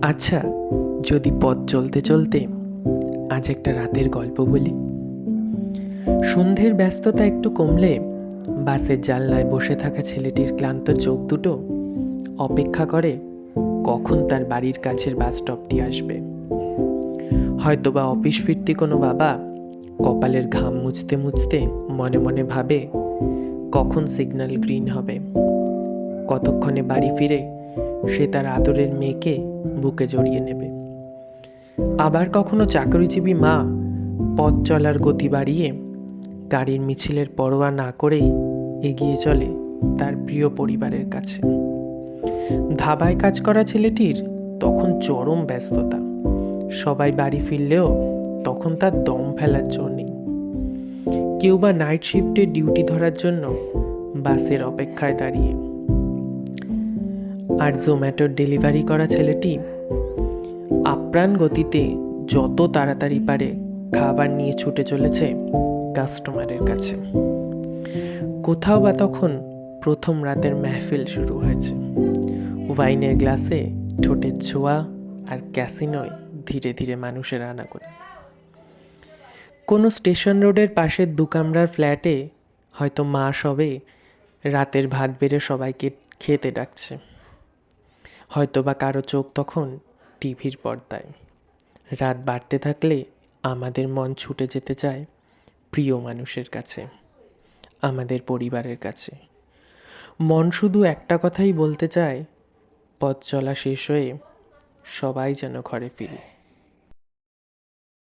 আচ্ছা, যদি পথ চলতে চলতে আজ একটা রাতের গল্প বলি। সন্ধ্যের ব্যস্ততা একটু কমলে বাসের জানলায় বসে থাকা ছেলেটির ক্লান্ত চোখ দুটো অপেক্ষা করে কখন তার বাড়ির কাছের বাস স্টপটি আসবে। হয়তোবা অফিস ফিরতি কোনো বাবা কপালের ঘাম মুছতে মুছতে মনে মনে ভাবে কখন সিগন্যাল গ্রিন হবে, কতক্ষণে বাড়ি ফিরে সে তার আদরের মেয়েকে বুকে জড়িয়ে নেবে। আবার কখনো চাকরিজীবী মা পথ চলার গতি বাড়িয়ে গাড়ির মিছিলের পরোয়া না করেই এগিয়ে চলে তার প্রিয় পরিবারের কাছে। ধাবায় কাজ করা ছেলেটির তখন চরম ব্যস্ততা, সবাই বাড়ি ফিরলেও তখন তার দম ফেলার জো নেই। কেউ বা নাইট শিফটে ডিউটি ধরার জন্য বাসের অপেক্ষায় দাঁড়িয়ে। আর জোম্যাটোর ডেলিভারি করা ছেলেটি আপ্রাণ গতিতে যত তাড়াতাড়ি পারে খাবার নিয়ে ছুটে চলেছে কাস্টমারের কাছে। কোথাও বা তখন প্রথম রাতের মেহফিল শুরু হয়েছে। ওয়াইনের গ্লাসে ঠোঁটের ছোঁয়া আর ক্যাসিনোয় ধীরে ধীরে মানুষের আনাগোনা। কোনো স্টেশন রোডের পাশের দুকামরার ফ্ল্যাটে হয়তো মা সবে রাতের ভাত বেড়ে সবাইকে খেতে ডাকছে। হয়তো বা কারো চোখ তখন টিভির পর্দায়। রাত বাড়তে থাকলে আমাদের মন ছুটে যেতে চায় প্রিয় মানুষের কাছে, আমাদের পরিবারের কাছে। মন শুধু একটা কথাই বলতে চায়, পথ চলা শেষ হয়ে সবাই যেন ঘরে ফিরে।